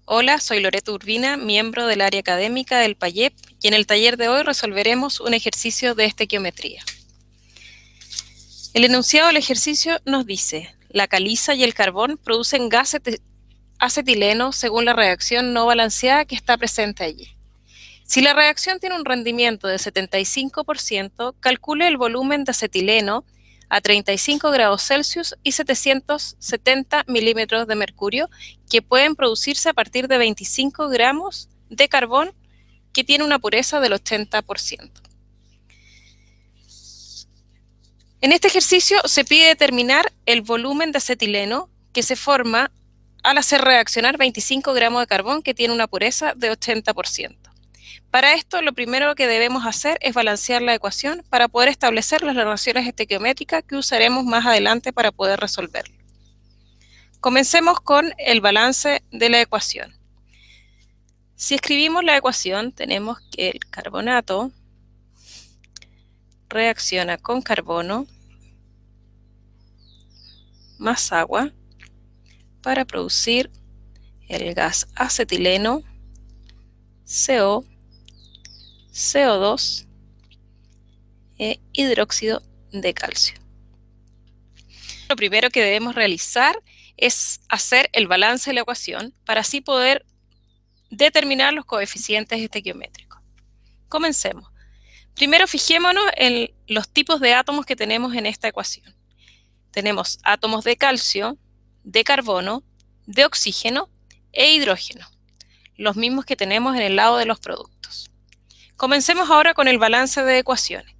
Hola, soy Loreto Urbina, miembro del área académica del PAYEP, y en el taller de hoy resolveremos un ejercicio de estequiometría. El enunciado del ejercicio nos dice: la caliza y el carbón producen gas acetileno según la reacción no balanceada que está presente allí. Si la reacción tiene un rendimiento de 75%, calcule el volumen de acetileno a 35 grados Celsius y 770 milímetros de mercurio que pueden producirse a partir de 25 gramos de carbón que tiene una pureza del 80%. En este ejercicio se pide determinar el volumen de acetileno que se forma al hacer reaccionar 25 gramos de carbón que tiene una pureza de 80%. Para esto, lo primero que debemos hacer es balancear la ecuación para poder establecer las relaciones estequiométricas que usaremos más adelante para poder resolverlo. Comencemos con el balance de la ecuación. Si escribimos la ecuación, tenemos que el carbonato reacciona con carbono más agua para producir el gas acetileno, CO, CO2 e hidróxido de calcio. Lo primero que debemos realizar es hacer el balance de la ecuación para así poder determinar los coeficientes estequiométricos. Comencemos. Primero fijémonos en los tipos de átomos que tenemos en esta ecuación. Tenemos átomos de calcio, de carbono, de oxígeno e hidrógeno, los mismos que tenemos en el lado de los productos. Comencemos ahora con el balance de ecuaciones.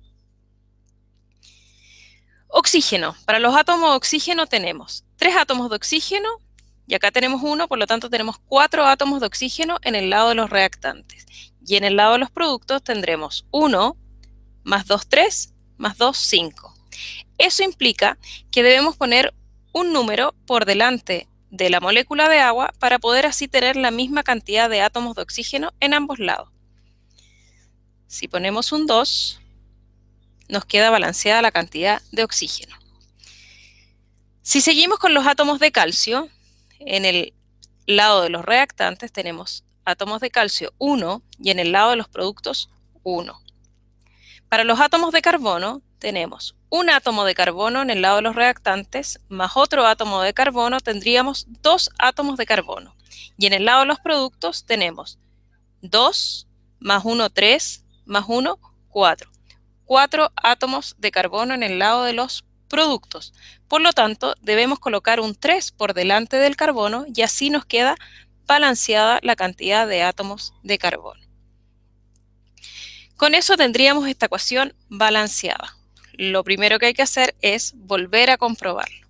Oxígeno. Para los átomos de oxígeno tenemos 3 átomos de oxígeno y acá tenemos 1, por lo tanto tenemos 4 átomos de oxígeno en el lado de los reactantes. Y en el lado de los productos tendremos 1 más 2, 3, más 2, 5. Eso implica que debemos poner un número por delante de la molécula de agua para poder así tener la misma cantidad de átomos de oxígeno en ambos lados. Si ponemos un 2, nos queda balanceada la cantidad de oxígeno. Si seguimos con los átomos de calcio, en el lado de los reactantes tenemos átomos de calcio 1 y en el lado de los productos 1. Para los átomos de carbono tenemos un átomo de carbono en el lado de los reactantes más otro átomo de carbono, tendríamos 2 átomos de carbono. Y en el lado de los productos tenemos 2 más 1, 3, más 1, 4. 4 átomos de carbono en el lado de los productos. Por lo tanto, debemos colocar un 3 por delante del carbono y así nos queda balanceada la cantidad de átomos de carbono. Con eso tendríamos esta ecuación balanceada. Lo primero que hay que hacer es volver a comprobarlo,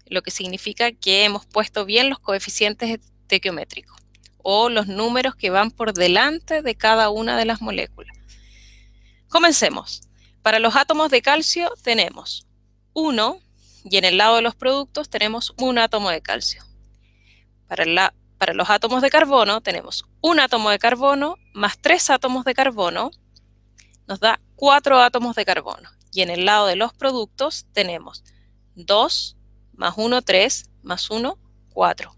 lo que significa que hemos puesto bien los coeficientes estequiométricos o los números que van por delante de cada una de las moléculas. Comencemos. Para los átomos de calcio tenemos 1 y en el lado de los productos tenemos un átomo de calcio. Para los átomos de carbono tenemos un átomo de carbono más 3 átomos de carbono, nos da 4 átomos de carbono. Y en el lado de los productos tenemos 2 más 1, 3, más 1, 4.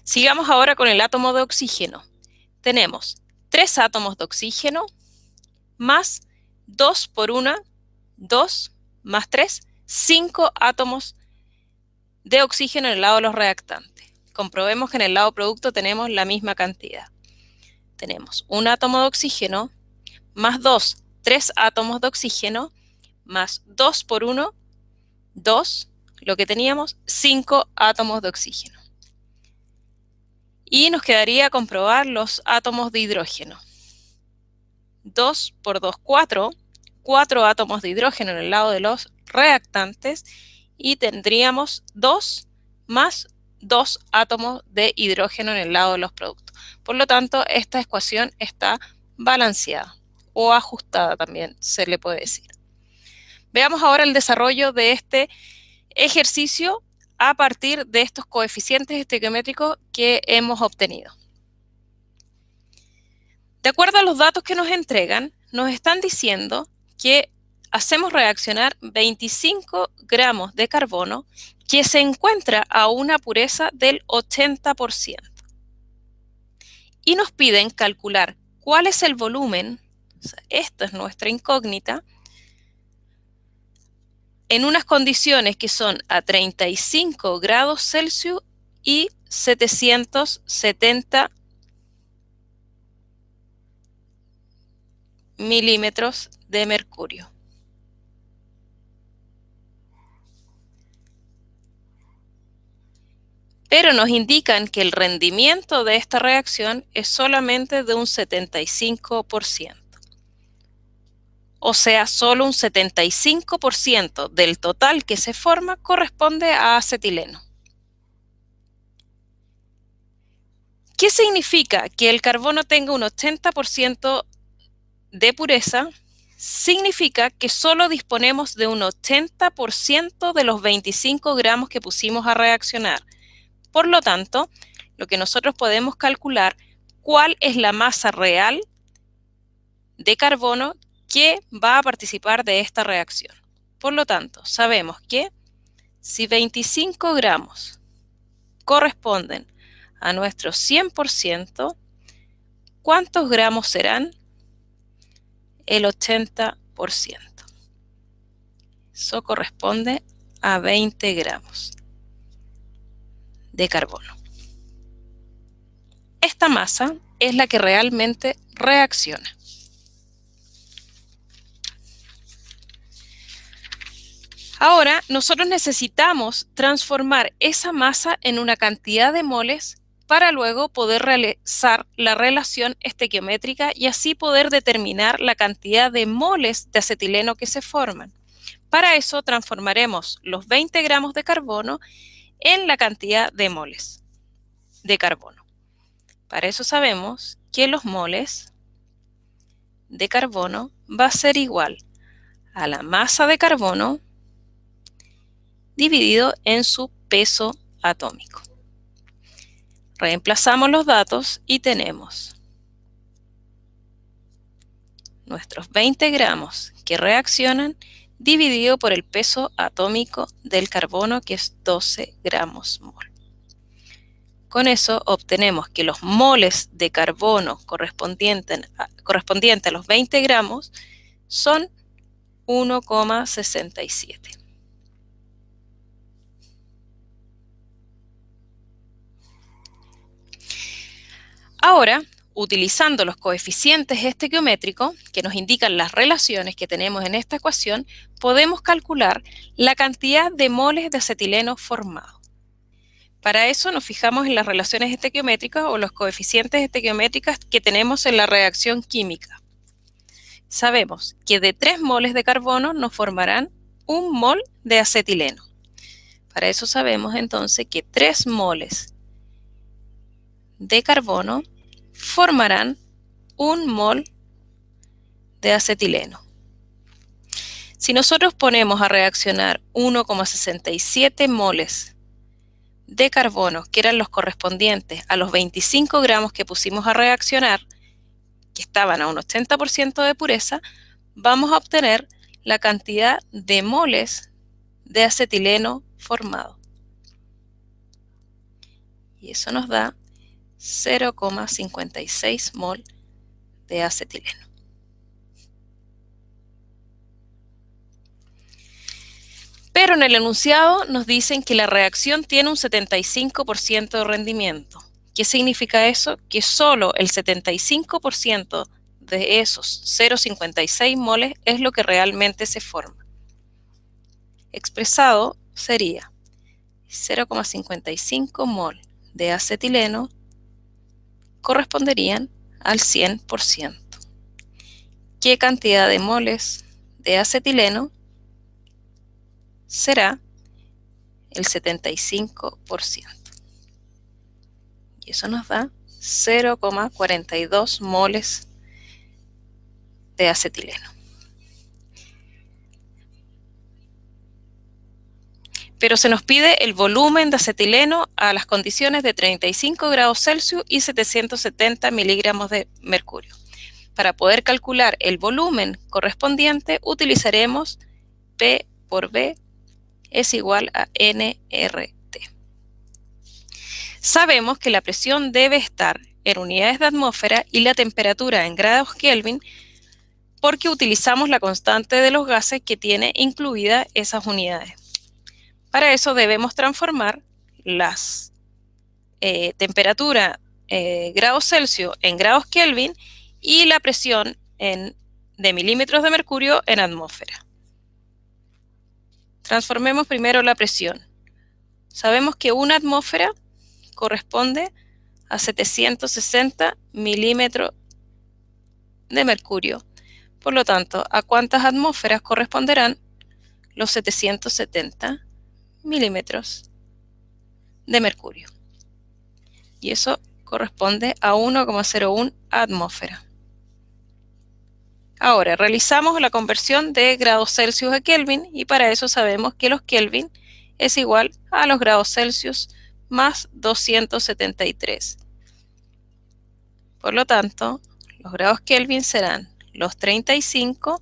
Sigamos ahora con el átomo de oxígeno. Tenemos 3 átomos de oxígeno más 2 por 1, 2 más 3, 5 átomos de oxígeno en el lado de los reactantes. Comprobemos que en el lado producto tenemos la misma cantidad. Tenemos un átomo de oxígeno más 2, 3 átomos de oxígeno más 2 por 1, 2, lo que teníamos, 5 átomos de oxígeno. Y nos quedaría comprobar los átomos de hidrógeno. 2 por 2, 4, 4 átomos de hidrógeno en el lado de los reactantes y tendríamos 2 más 2 átomos de hidrógeno en el lado de los productos. Por lo tanto, esta ecuación está balanceada o ajustada también se le puede decir. Veamos ahora el desarrollo de este ejercicio a partir de estos coeficientes estequiométricos que hemos obtenido. De acuerdo a los datos que nos entregan, nos están diciendo que hacemos reaccionar 25 gramos de carbono que se encuentra a una pureza del 80%. Y nos piden calcular cuál es el volumen, o sea, esta es nuestra incógnita, en unas condiciones que son a 35 grados Celsius y 770 milímetros de mercurio. Pero nos indican que el rendimiento de esta reacción es solamente de un 75%. O sea, solo un 75% del total que se forma corresponde a acetileno. ¿Qué significa que el carbono tenga un 80% de pureza? Significa que solo disponemos de un 80% de los 25 gramos que pusimos a reaccionar. Por lo tanto, lo que nosotros podemos calcular cuál es la masa real de carbono que va a participar de esta reacción. Por lo tanto, sabemos que si 25 gramos corresponden a nuestro 100%, ¿cuántos gramos serán? El 80%. Eso corresponde a 20 gramos de carbono. Esta masa es la que realmente reacciona. Ahora, nosotros necesitamos transformar esa masa en una cantidad de moles para luego poder realizar la relación estequiométrica y así poder determinar la cantidad de moles de acetileno que se forman. Para eso transformaremos los 20 gramos de carbono en la cantidad de moles de carbono. Para eso sabemos que los moles de carbono va a ser igual a la masa de carbono dividido en su peso atómico. Reemplazamos los datos y tenemos nuestros 20 gramos que reaccionan dividido por el peso atómico del carbono, que es 12 gramos mol. Con eso obtenemos que los moles de carbono correspondientes a los 20 gramos son 1,67. Ahora, utilizando los coeficientes estequiométricos, que nos indican las relaciones que tenemos en esta ecuación, podemos calcular la cantidad de moles de acetileno formado. Para eso nos fijamos en las relaciones estequiométricas o los coeficientes estequiométricos que tenemos en la reacción química. Sabemos que de 3 moles de carbono nos formarán 1 mol de acetileno. Para eso sabemos entonces que 3 moles de carbono formarán 1 mol de acetileno. Si nosotros ponemos a reaccionar 1,67 moles de carbono, que eran los correspondientes a los 25 gramos que pusimos a reaccionar, que estaban a un 80% de pureza, vamos a obtener la cantidad de moles de acetileno formado. Y eso nos da 0,56 mol de acetileno. Pero en el enunciado nos dicen que la reacción tiene un 75% de rendimiento. ¿Qué significa eso? Que solo el 75% de esos 0,56 moles es lo que realmente se forma. Expresado sería 0,55 mol de acetileno corresponderían al 100%. ¿Qué cantidad de moles de acetileno será el 75%? Y eso nos da 0,42 moles de acetileno. Pero se nos pide el volumen de acetileno a las condiciones de 35 grados Celsius y 770 miligramos de mercurio. Para poder calcular el volumen correspondiente, utilizaremos P por V es igual a nRT. Sabemos que la presión debe estar en unidades de atmósfera y la temperatura en grados Kelvin porque utilizamos la constante de los gases que tiene incluida esas unidades. Para eso debemos transformar las temperatura grados Celsius en grados Kelvin y la presión de milímetros de mercurio en atmósfera. Transformemos primero la presión. Sabemos que una atmósfera corresponde a 760 milímetros de mercurio. Por lo tanto, ¿a cuántas atmósferas corresponderán los 770 milímetros de mercurio? Y eso corresponde a 1,01 atmósfera. Ahora, realizamos la conversión de grados Celsius a Kelvin y para eso sabemos que los Kelvin es igual a los grados Celsius más 273. Por lo tanto, los grados Kelvin serán los 35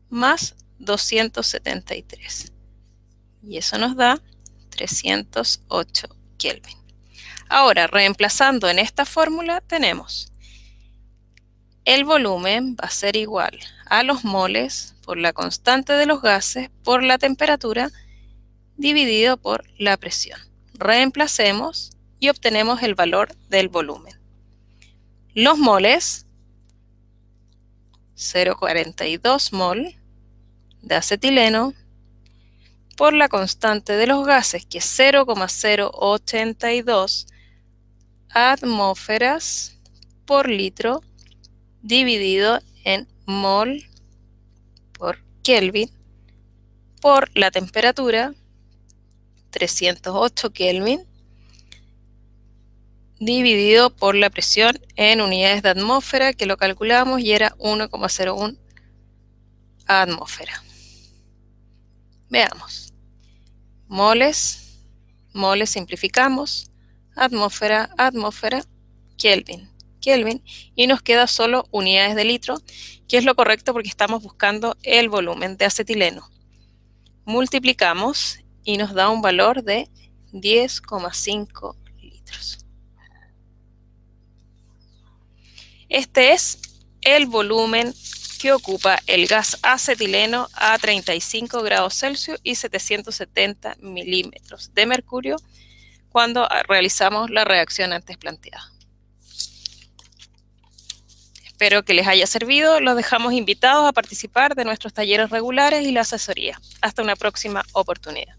más 273. Y eso nos da 308 Kelvin. Ahora, reemplazando en esta fórmula, tenemos el volumen va a ser igual a los moles por la constante de los gases por la temperatura dividido por la presión. Reemplacemos y obtenemos el valor del volumen. Los moles, 0,42 mol de acetileno por la constante de los gases, que es 0,082 atmósferas por litro, dividido en mol por Kelvin por la temperatura, 308 Kelvin, dividido por la presión en unidades de atmósfera, que lo calculamos y era 1,01 atmósfera. Veamos. Moles, moles simplificamos, atmósfera, atmósfera, Kelvin, Kelvin, y nos queda solo unidades de litro, que es lo correcto porque estamos buscando el volumen de acetileno. Multiplicamos y nos da un valor de 10,5 litros. Este es el volumen que ocupa el gas acetileno a 35 grados Celsius y 770 milímetros de mercurio cuando realizamos la reacción antes planteada. Espero que les haya servido. Los dejamos invitados a participar de nuestros talleres regulares y la asesoría. Hasta una próxima oportunidad.